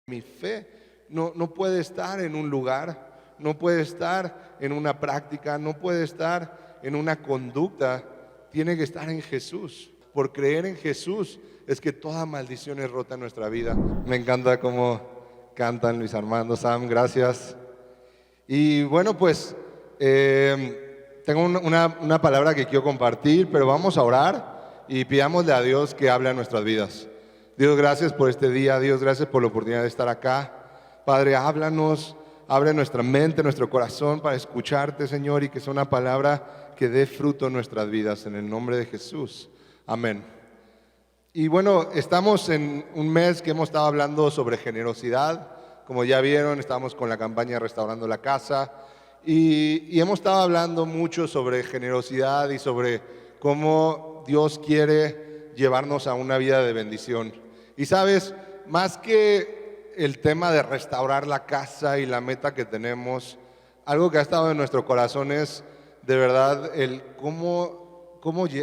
Mi fe no puede estar en un lugar, no puede estar en una práctica, no puede estar en una conducta, tiene que estar en Jesús. Por creer en Jesús es que toda maldición es rota en nuestra vida. Me encanta cómo cantan Luis Armando, Sam, gracias. Y bueno, pues tengo una palabra que quiero compartir, pero vamos a orar y pidámosle a Dios que hable a nuestras vidas. Dios, gracias por este día. Dios, gracias por la oportunidad de estar acá. Padre, háblanos, abre nuestra mente, nuestro corazón para escucharte, Señor, y que sea una palabra que dé fruto en nuestras vidas, en el nombre de Jesús. Amén. Y bueno, estamos en un mes que hemos estado hablando sobre generosidad. Como ya vieron, estamos con la campaña Restaurando la Casa y hemos estado hablando mucho sobre generosidad y sobre cómo Dios quiere llevarnos a una vida de bendición. Y sabes, más que el tema de restaurar la casa y la meta que tenemos, algo que ha estado en nuestro corazón es de verdad el cómo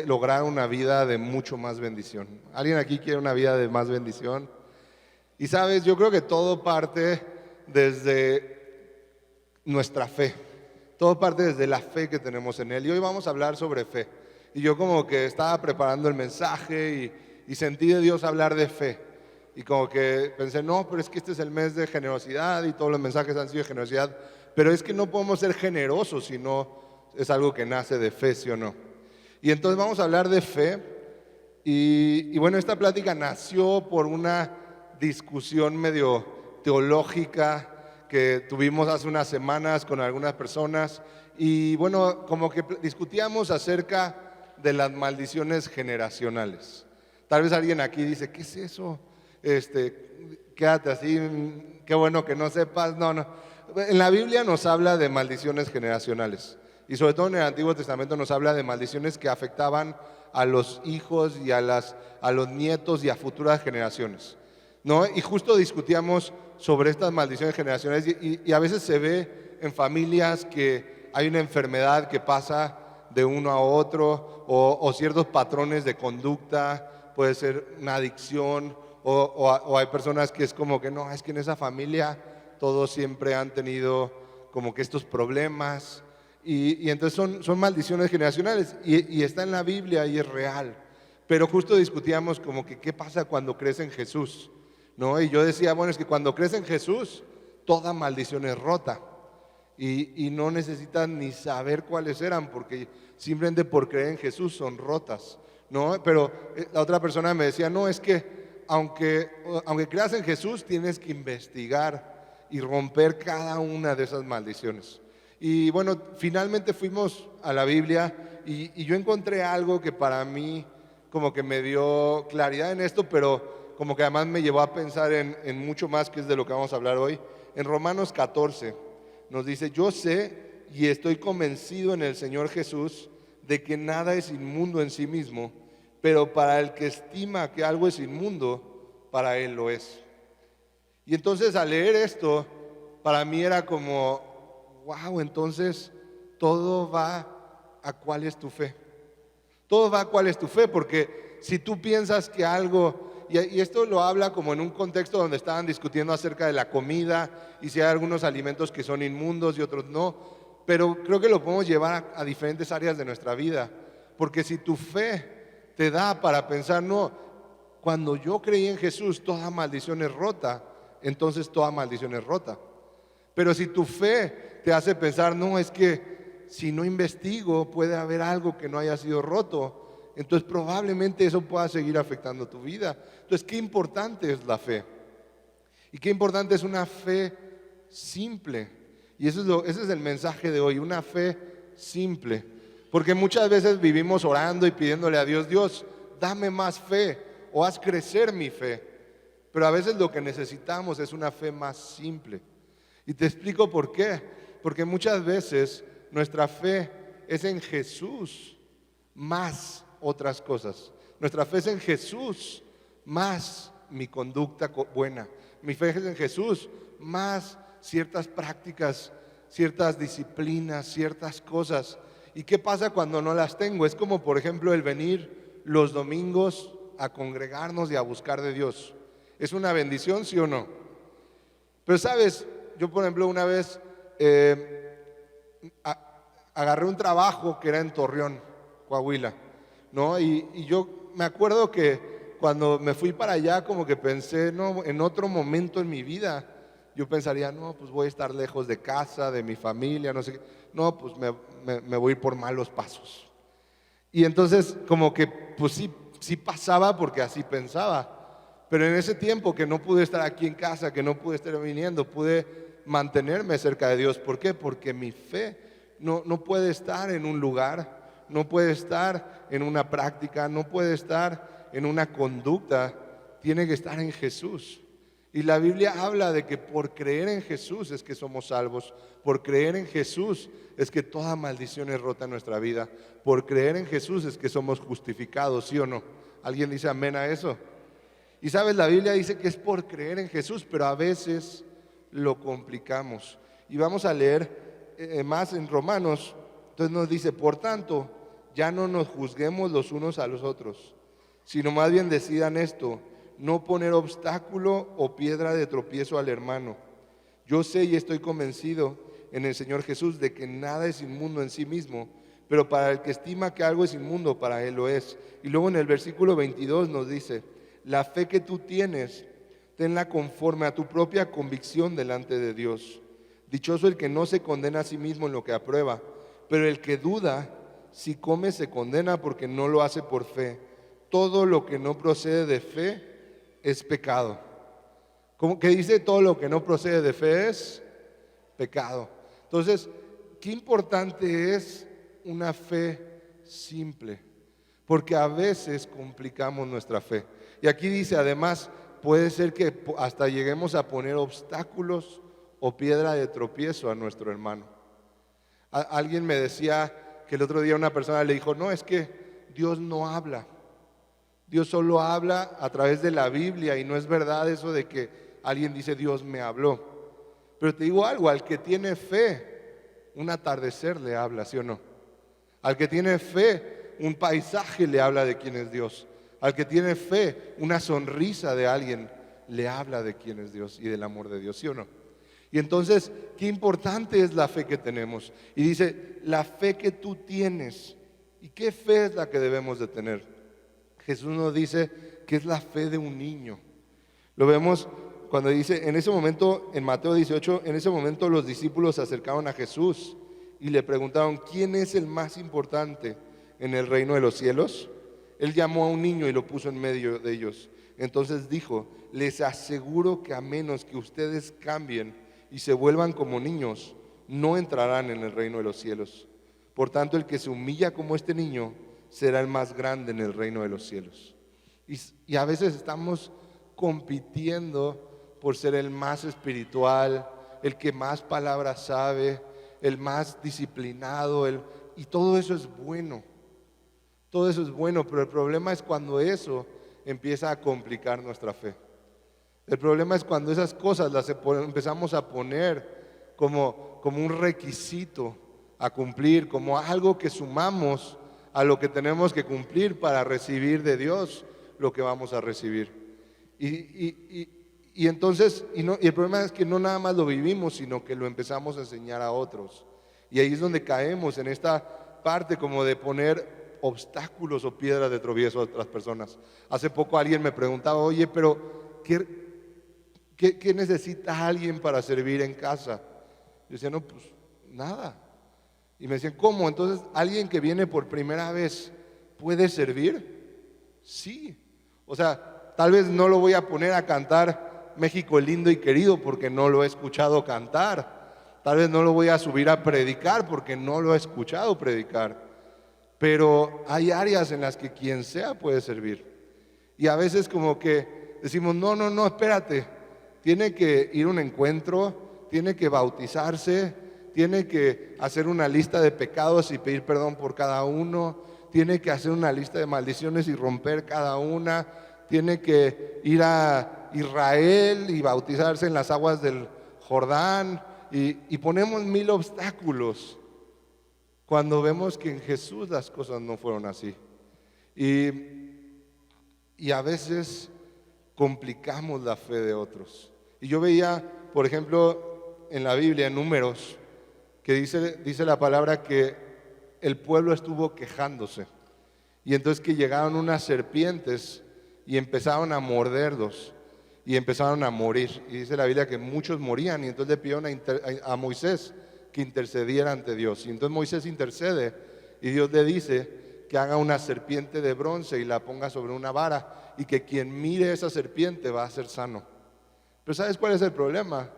lograr una vida de mucho más bendición. ¿Alguien aquí quiere una vida de más bendición? Y sabes, yo creo que todo parte desde nuestra fe. Todo parte desde la fe que tenemos en Él. Y hoy vamos a hablar sobre fe. Y yo como que estaba preparando el mensaje y sentí de Dios hablar de fe. Y como que pensé, no, pero es que este es el mes de generosidad y todos los mensajes han sido de generosidad. Pero es que no podemos ser generosos si no es algo que nace de fe, ¿sí o no? Y entonces vamos a hablar de fe. Y bueno, esta plática nació por una discusión medio teológica que tuvimos hace unas semanas con algunas personas. Y bueno, como que discutíamos acerca de las maldiciones generacionales. Tal vez alguien aquí dice, ¿qué es eso? Quédate así, qué bueno que no sepas. No. En la Biblia nos habla de maldiciones generacionales. Y sobre todo en el Antiguo Testamento nos habla de maldiciones que afectaban a los hijos y a los nietos y a futuras generaciones, ¿no? Y justo discutíamos sobre estas maldiciones generacionales y a veces se ve en familias que hay una enfermedad que pasa de uno a otro o ciertos patrones de conducta, puede ser una adicción o hay personas que es como que no, es que en esa familia todos siempre han tenido como que estos problemas. Y entonces son maldiciones generacionales y está en la Biblia y es real. Pero justo discutíamos como que qué pasa cuando crees en Jesús, ¿no? Y yo decía, bueno, es que cuando crees en Jesús, toda maldición es rota. Y no necesitan ni saber cuáles eran, porque simplemente por creer en Jesús son rotas, ¿no? Pero la otra persona me decía, no, es que aunque creas en Jesús, tienes que investigar y romper cada una de esas maldiciones. Y bueno, finalmente fuimos a la Biblia y yo encontré algo que para mí como que me dio claridad en esto, pero como que además me llevó a pensar en mucho más, que es de lo que vamos a hablar hoy. En Romanos 14 nos dice, yo sé y estoy convencido en el Señor Jesús de que nada es inmundo en sí mismo, pero para el que estima que algo es inmundo, para él lo es. Y entonces al leer esto, para mí era como, wow, entonces todo va a cuál es tu fe. Todo va a cuál es tu fe, porque si tú piensas que algo, y esto lo habla como en un contexto donde estaban discutiendo acerca de la comida y si hay algunos alimentos que son inmundos y otros no, pero creo que lo podemos llevar a diferentes áreas de nuestra vida, porque si tu fe te da para pensar, no, cuando yo creí en Jesús toda maldición es rota, entonces toda maldición es rota. Pero si tu fe te hace pensar, no, es que si no investigo puede haber algo que no haya sido roto, entonces probablemente eso pueda seguir afectando tu vida. Entonces, qué importante es la fe. Y qué importante es una fe simple. Y ese es el mensaje de hoy, una fe simple. Porque muchas veces vivimos orando y pidiéndole a Dios, Dios, dame más fe o haz crecer mi fe. Pero a veces lo que necesitamos es una fe más simple. Y te explico por qué. Porque muchas veces nuestra fe es en Jesús más otras cosas. Nuestra fe es en Jesús más mi conducta buena. Mi fe es en Jesús más ciertas prácticas, ciertas disciplinas, ciertas cosas. ¿Y qué pasa cuando no las tengo? Es como, por ejemplo, el venir los domingos a congregarnos y a buscar de Dios. ¿Es una bendición, sí o no? Pero sabes, yo por ejemplo una vez eh, agarré un trabajo que era en Torreón, Coahuila, ¿no? Y yo me acuerdo que cuando me fui para allá como que pensé, no, en otro momento en mi vida, yo pensaría, no, pues voy a estar lejos de casa, de mi familia, no sé qué. No, pues me voy a ir por malos pasos. Y entonces como que pues sí pasaba porque así pensaba. Pero en ese tiempo que no pude estar aquí en casa, que no pude estar viniendo, pude mantenerme cerca de Dios. ¿Por qué? Porque mi fe no puede estar en un lugar, no puede estar en una práctica, no puede estar en una conducta, tiene que estar en Jesús. Y la Biblia habla de que por creer en Jesús es que somos salvos, por creer en Jesús es que toda maldición es rota en nuestra vida, por creer en Jesús es que somos justificados, ¿sí o no? ¿Alguien dice amén a eso? Y sabes, la Biblia dice que es por creer en Jesús, pero a veces lo complicamos. Y vamos a leer más en Romanos, entonces nos dice, por tanto, ya no nos juzguemos los unos a los otros, sino más bien decidan esto, no poner obstáculo o piedra de tropiezo al hermano. Yo sé y estoy convencido en el Señor Jesús de que nada es inmundo en sí mismo, pero para el que estima que algo es inmundo, para él lo es. Y luego en el versículo 22 nos dice, la fe que tú tienes, tenla conforme a tu propia convicción delante de Dios. Dichoso el que no se condena a sí mismo en lo que aprueba, pero el que duda, si come se condena porque no lo hace por fe. Todo lo que no procede de fe es pecado. ¿Cómo que dice? Todo lo que no procede de fe es pecado. Entonces, qué importante es una fe simple, porque a veces complicamos nuestra fe. Y aquí dice, además, puede ser que hasta lleguemos a poner obstáculos o piedra de tropiezo a nuestro hermano. Alguien me decía que el otro día una persona le dijo, no, es que Dios no habla. Dios solo habla a través de la Biblia y no es verdad eso de que alguien dice Dios me habló. Pero te digo algo, al que tiene fe, un atardecer le habla, ¿sí o no? Al que tiene fe, un paisaje le habla de quién es Dios. Al que tiene fe, una sonrisa de alguien le habla de quién es Dios y del amor de Dios, ¿sí o no? Y entonces, qué importante es la fe que tenemos. Y dice, la fe que tú tienes. ¿Y qué fe es la que debemos de tener? Jesús nos dice que es la fe de un niño. Lo vemos cuando dice, en ese momento, en Mateo 18, en ese momento los discípulos se acercaron a Jesús y le preguntaron, ¿quién es el más importante en el reino de los cielos? Él llamó a un niño y lo puso en medio de ellos. Entonces dijo, les aseguro que a menos que ustedes cambien y se vuelvan como niños, no entrarán en el reino de los cielos. Por tanto, el que se humilla como este niño será el más grande en el reino de los cielos. Y a veces estamos compitiendo por ser el más espiritual, el que más palabras sabe, el más disciplinado, y todo eso es bueno. Todo eso es bueno, pero el problema es cuando eso empieza a complicar nuestra fe. El problema es cuando esas cosas las empezamos a poner como un requisito a cumplir, como algo que sumamos a lo que tenemos que cumplir para recibir de Dios lo que vamos a recibir. Y entonces, y el problema es que no nada más lo vivimos, sino que lo empezamos a enseñar a otros. Y ahí es donde caemos en esta parte como de poner obstáculos o piedras de tropiezo a otras personas. Hace poco alguien me preguntaba, oye, pero ¿qué necesita alguien para servir en casa? Yo decía, no, pues nada. Y me decían, ¿cómo? Entonces, ¿alguien que viene por primera vez puede servir? Sí. O sea, tal vez no lo voy a poner a cantar México lindo y querido porque no lo he escuchado cantar. Tal vez no lo voy a subir a predicar porque no lo he escuchado predicar. Pero hay áreas en las que quien sea puede servir. Y a veces como que decimos, no, espérate. Tiene que ir a un encuentro, tiene que bautizarse, tiene que hacer una lista de pecados y pedir perdón por cada uno, tiene que hacer una lista de maldiciones y romper cada una, tiene que ir a Israel y bautizarse en las aguas del Jordán y ponemos 1000 obstáculos cuando vemos que en Jesús las cosas no fueron así. Y a veces complicamos la fe de otros. Y yo veía, por ejemplo, en la Biblia, en Números, que dice la palabra que el pueblo estuvo quejándose. Y entonces que llegaron unas serpientes y empezaron a morderlos y empezaron a morir. Y dice la Biblia que muchos morían y entonces le pidieron a Moisés que intercediera ante Dios. Y entonces Moisés intercede y Dios le dice que haga una serpiente de bronce y la ponga sobre una vara y que quien mire esa serpiente va a ser sano. Pero ¿sabes cuál es el problema?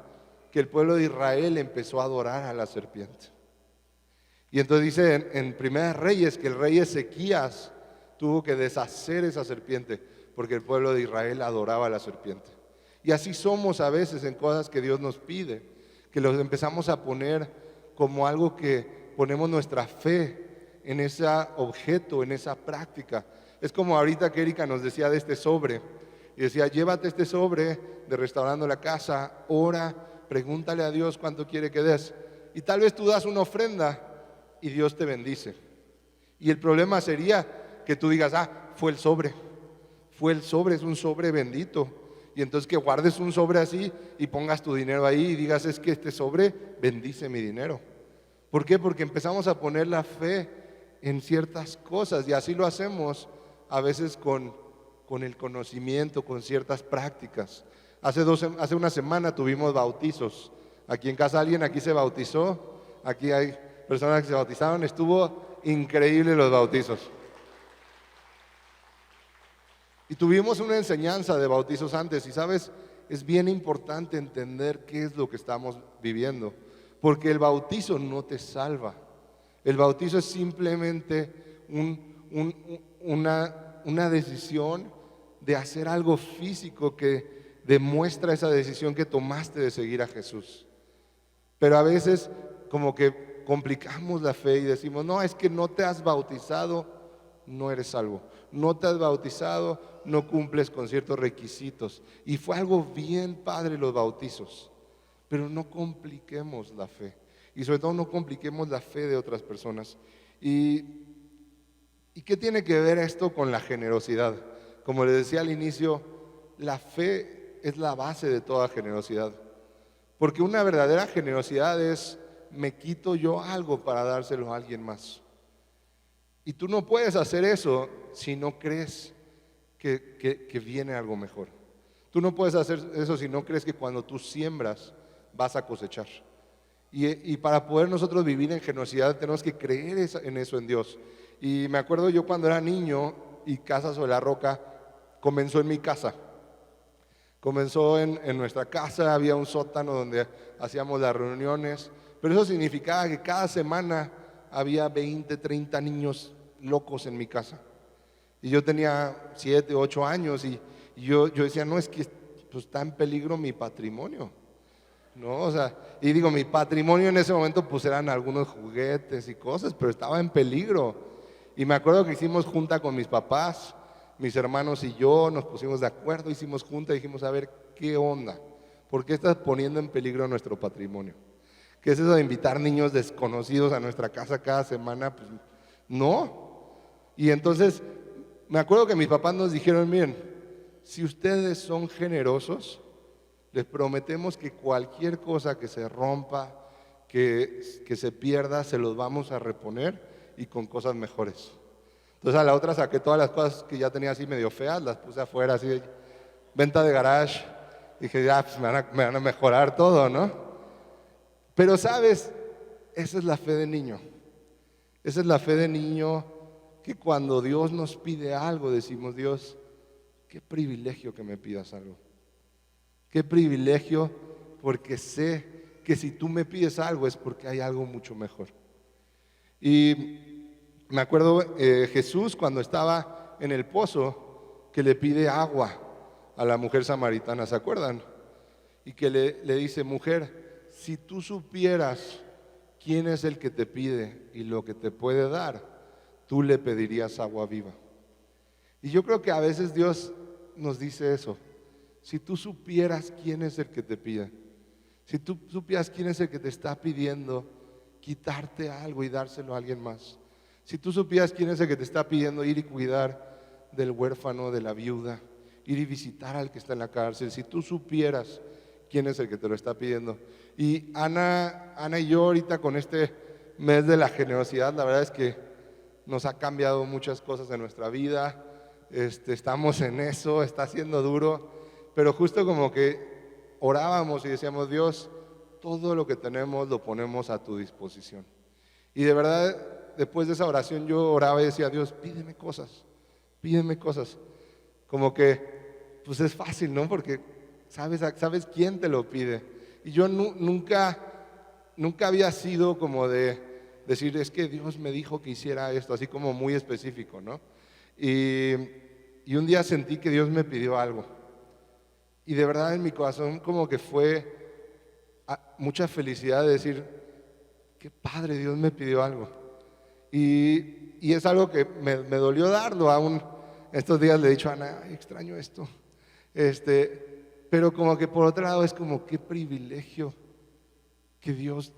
Que el pueblo de Israel empezó a adorar a la serpiente. Y entonces dice en Primera Reyes que el rey Ezequías tuvo que deshacer esa serpiente porque el pueblo de Israel adoraba a la serpiente. Y así somos a veces en cosas que Dios nos pide, que los empezamos a poner como algo que ponemos nuestra fe en ese objeto, en esa práctica. Es como ahorita que Erika nos decía de este sobre, y decía, llévate este sobre de Restaurando la Casa, ora, pregúntale a Dios cuánto quiere que des. Y tal vez tú das una ofrenda y Dios te bendice. Y el problema sería que tú digas, fue el sobre, es un sobre bendito. Y entonces que guardes un sobre así y pongas tu dinero ahí y digas, es que este sobre bendice mi dinero. ¿Por qué? Porque empezamos a poner la fe en ciertas cosas y así lo hacemos a veces con el conocimiento, con ciertas prácticas. Hace una semana tuvimos bautizos. Aquí en casa alguien aquí se bautizó, aquí hay personas que se bautizaron, estuvo increíble los bautizos. Y tuvimos una enseñanza de bautizos antes y sabes, es bien importante entender qué es lo que estamos viviendo, porque el bautizo no te salva. El bautizo es simplemente una decisión de hacer algo físico que demuestra esa decisión que tomaste de seguir a Jesús. Pero a veces como que complicamos la fe y decimos, no, es que no te has bautizado, no eres salvo. No te has bautizado, no cumples con ciertos requisitos. Y fue algo bien padre los bautizos, pero no compliquemos la fe. Y sobre todo no compliquemos la fe de otras personas. ¿Y qué tiene que ver esto con la generosidad? Como les decía al inicio, la fe es la base de toda generosidad. Porque una verdadera generosidad es, me quito yo algo para dárselo a alguien más. Y tú no puedes hacer eso si no crees que viene algo mejor. Tú no puedes hacer eso si no crees que cuando tú siembras vas a cosechar. Y para poder nosotros vivir en generosidad tenemos que creer en eso en Dios. Y me acuerdo yo cuando era niño y Casa sobre la Roca comenzó en mi casa. Comenzó en nuestra casa, había un sótano donde hacíamos las reuniones, pero eso significaba que cada semana había 20, 30 niños locos en mi casa. Y yo tenía 7, 8 años y yo decía, no, es que pues, está en peligro mi patrimonio. No, o sea, y digo, mi patrimonio en ese momento pues eran algunos juguetes y cosas, pero estaba en peligro. Y me acuerdo que hicimos junta con mis papás, mis hermanos y yo, nos pusimos de acuerdo, hicimos junta y dijimos, a ver, ¿qué onda? ¿Por qué estás poniendo en peligro nuestro patrimonio? ¿Qué es eso de invitar niños desconocidos a nuestra casa cada semana? Pues no. Y entonces, me acuerdo que mis papás nos dijeron, miren, si ustedes son generosos, les prometemos que cualquier cosa que se rompa, que se pierda, se los vamos a reponer y con cosas mejores. Entonces a la otra saqué todas las cosas que ya tenía así medio feas, las puse afuera así, venta de garage. Dije, ya, pues me van a mejorar todo, ¿no? Pero sabes, esa es la fe de niño. Esa es la fe de niño que cuando Dios nos pide algo, decimos, Dios, qué privilegio que me pidas algo. Qué privilegio, porque sé que si tú me pides algo es porque hay algo mucho mejor. Y me acuerdo Jesús cuando estaba en el pozo que le pide agua a la mujer samaritana, ¿se acuerdan? Y que le dice, mujer, si tú supieras quién es el que te pide y lo que te puede dar, tú le pedirías agua viva. Y yo creo que a veces Dios nos dice eso. Si tú supieras quién es el que te pide, si tú supieras quién es el que te está pidiendo quitarte algo y dárselo a alguien más, si tú supieras quién es el que te está pidiendo ir y cuidar del huérfano, de la viuda, ir y visitar al que está en la cárcel, si tú supieras quién es el que te lo está pidiendo. Y Ana y yo ahorita con este mes de la generosidad, la verdad es que nos ha cambiado muchas cosas en nuestra vida. Estamos en eso, está siendo duro, pero justo como que orábamos y decíamos, Dios, todo lo que tenemos lo ponemos a tu disposición. Y de verdad, después de esa oración yo oraba y decía, Dios, pídeme cosas, pídeme cosas. Como que, pues es fácil, ¿no? Porque sabes quién te lo pide. Y yo nunca había sido como de decir, es que Dios me dijo que hiciera esto, así como muy específico, ¿no? Y un día sentí que Dios me pidió algo. Y de verdad en mi corazón como que fue mucha felicidad de decir, qué padre, Dios me pidió algo. Y es algo que me dolió darlo aún. Estos días le he dicho a Ana, ay, extraño esto. Pero como que por otro lado es como qué privilegio que Dios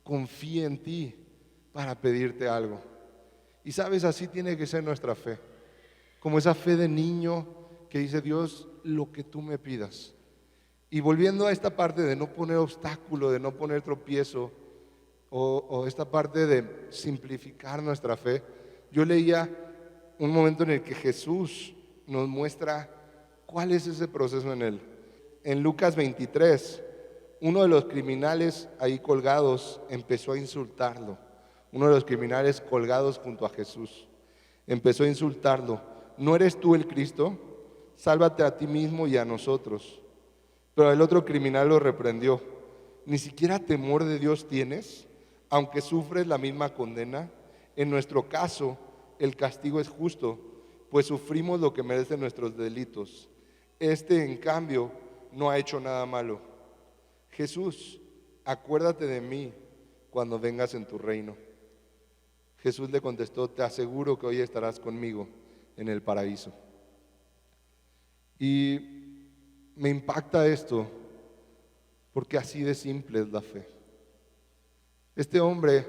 confíe en ti para pedirte algo. Y sabes, así tiene que ser nuestra fe. Como esa fe de niño que dice, Dios, lo que tú me pidas. Y volviendo a esta parte de no poner obstáculo, de no poner tropiezo, o esta parte de simplificar nuestra fe, yo leía un momento en el que Jesús nos muestra cuál es ese proceso en él. En Lucas 23, uno de los criminales ahí colgados empezó a insultarlo. Uno de los criminales colgados junto a Jesús empezó a insultarlo. ¿No eres tú el Cristo? Sálvate a ti mismo y a nosotros. Pero el otro criminal lo reprendió. ¿Ni siquiera temor de Dios tienes, aunque sufres la misma condena? En nuestro caso, el castigo es justo, pues sufrimos lo que merecen nuestros delitos. En cambio, no ha hecho nada malo. Jesús, acuérdate de mí cuando vengas en tu reino. Jesús le contestó, te aseguro que hoy estarás conmigo en el paraíso. Y me impacta esto, porque así de simple es la fe. Este hombre,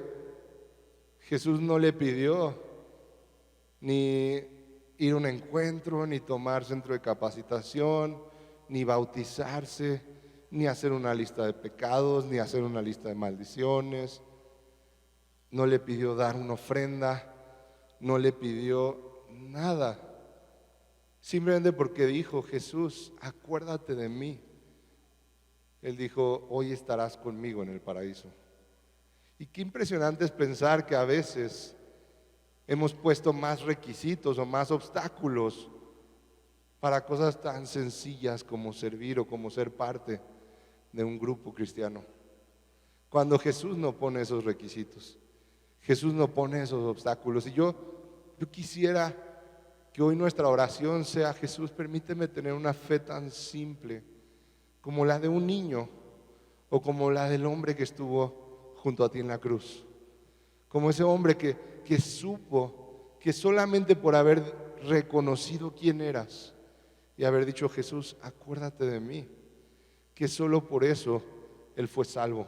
Jesús no le pidió ni ir a un encuentro, ni tomar centro de capacitación, ni bautizarse, ni hacer una lista de pecados, ni hacer una lista de maldiciones. No le pidió dar una ofrenda, no le pidió nada. Simplemente porque dijo, Jesús, acuérdate de mí. Él dijo, hoy estarás conmigo en el paraíso. Y qué impresionante es pensar que a veces hemos puesto más requisitos o más obstáculos para cosas tan sencillas como servir o como ser parte de un grupo cristiano. Cuando Jesús no pone esos requisitos, Jesús no pone esos obstáculos. Y yo quisiera que hoy nuestra oración sea, Jesús, permíteme tener una fe tan simple como la de un niño o como la del hombre que estuvo junto a ti en la cruz. Como ese hombre que supo que solamente por haber reconocido quién eras y haber dicho, Jesús, acuérdate de mí, que solo por eso él fue salvo,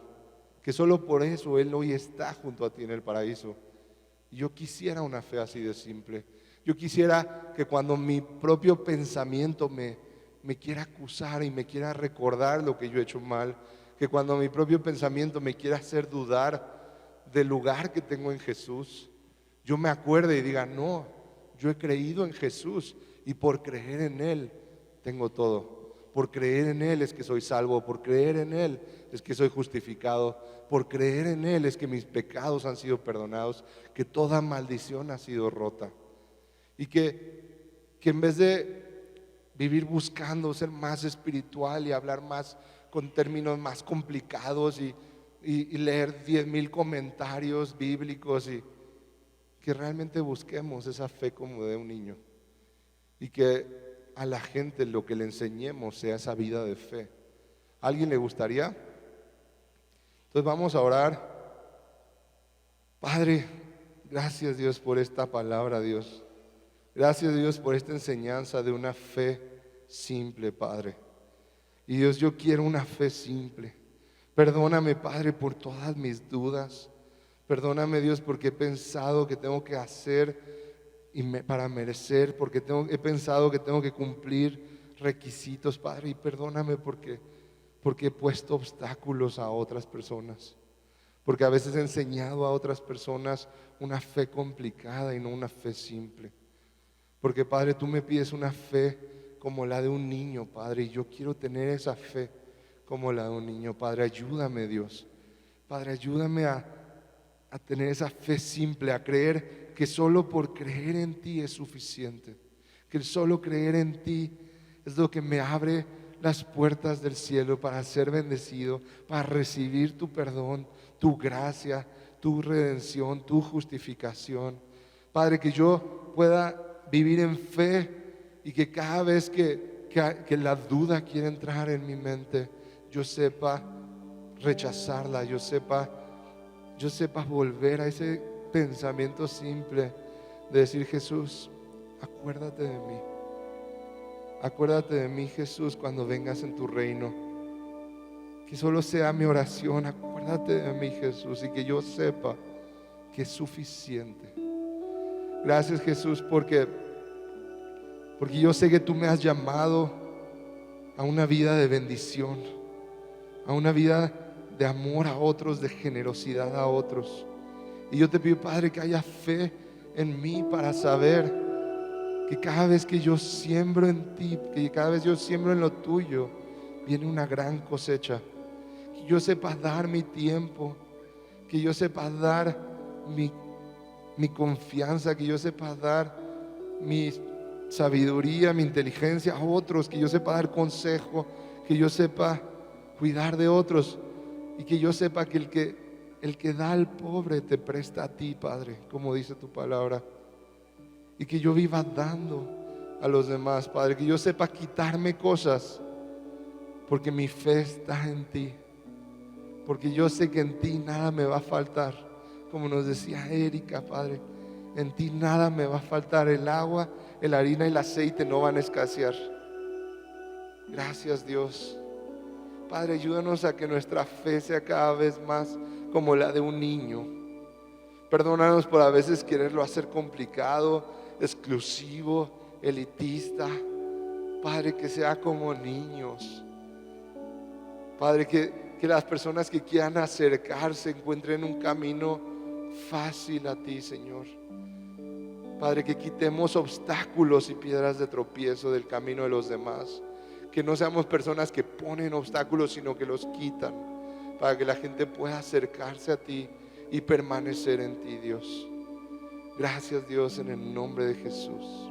que solo por eso él hoy está junto a ti en el paraíso. Y yo quisiera una fe así de simple. Yo quisiera que cuando mi propio pensamiento me quiera acusar y me quiera recordar lo que yo he hecho mal, que cuando mi propio pensamiento me quiera hacer dudar del lugar que tengo en Jesús, yo me acuerde y diga, no, yo he creído en Jesús y por creer en Él tengo todo. Por creer en Él es que soy salvo, por creer en Él es que soy justificado, por creer en Él es que mis pecados han sido perdonados, que toda maldición ha sido rota. Y que en vez de vivir buscando ser más espiritual y hablar más con términos más complicados y leer 10,000 comentarios bíblicos, y que realmente busquemos esa fe como de un niño y que a la gente lo que le enseñemos sea esa vida de fe. ¿A alguien le gustaría? Entonces vamos a orar. Padre, gracias Dios por esta palabra, Dios. Gracias Dios por esta enseñanza de una fe simple, Padre. Y Dios, yo quiero una fe simple. Perdóname, Padre, por todas mis dudas. Perdóname, Dios, porque he pensado que tengo que hacer para merecer, porque he pensado que tengo que cumplir requisitos, Padre. Y perdóname porque porque he puesto obstáculos a otras personas, porque a veces he enseñado a otras personas una fe complicada y no una fe simple. Porque Padre, tú me pides una fe como la de un niño, Padre, y yo quiero tener esa fe como la de un niño. Padre, ayúdame, Dios. Padre, ayúdame a tener esa fe simple, a creer que solo por creer en ti es suficiente, que el solo creer en ti es lo que me abre las puertas del cielo para ser bendecido, para recibir tu perdón, tu gracia, tu redención, tu justificación. Padre, que yo pueda vivir en fe y que cada vez que la duda quiere entrar en mi mente, yo sepa rechazarla, yo sepa volver a ese pensamiento simple de decir: Jesús, acuérdate de mí. Acuérdate de mí, Jesús, cuando vengas en tu reino. Que solo sea mi oración: acuérdate de mí, Jesús, y que yo sepa que es suficiente. Gracias, Jesús, porque yo sé que tú me has llamado a una vida de bendición, a una vida de amor a otros, de generosidad a otros. Y yo te pido, Padre, que haya fe en mí para saber que cada vez que yo siembro en ti, que cada vez yo siembro en lo tuyo, viene una gran cosecha. Que yo sepa dar mi tiempo, que yo sepa dar mi confianza, que yo sepa dar mi sabiduría, mi inteligencia a otros, que yo sepa dar consejo, que yo sepa cuidar de otros, y que yo sepa que el que da al pobre te presta a ti, Padre, como dice tu palabra. Y que yo viva dando a los demás, Padre, que yo sepa quitarme cosas, porque mi fe está en ti, porque yo sé que en ti nada me va a faltar. Como nos decía Erika, Padre, en ti nada me va a faltar. El agua, la harina y el aceite no van a escasear. Gracias, Dios. Padre, ayúdanos a que nuestra fe sea cada vez más como la de un niño. Perdónanos por a veces quererlo hacer complicado, exclusivo, elitista. Padre, que sea como niños. Padre, que las personas que quieran acercarse encuentren un camino fácil a ti, Señor. Padre, que quitemos obstáculos y piedras de tropiezo del camino de los demás. Que no seamos personas que ponen obstáculos, sino que los quitan, para que la gente pueda acercarse a ti y permanecer en ti, Dios. Gracias, Dios, en el nombre de Jesús.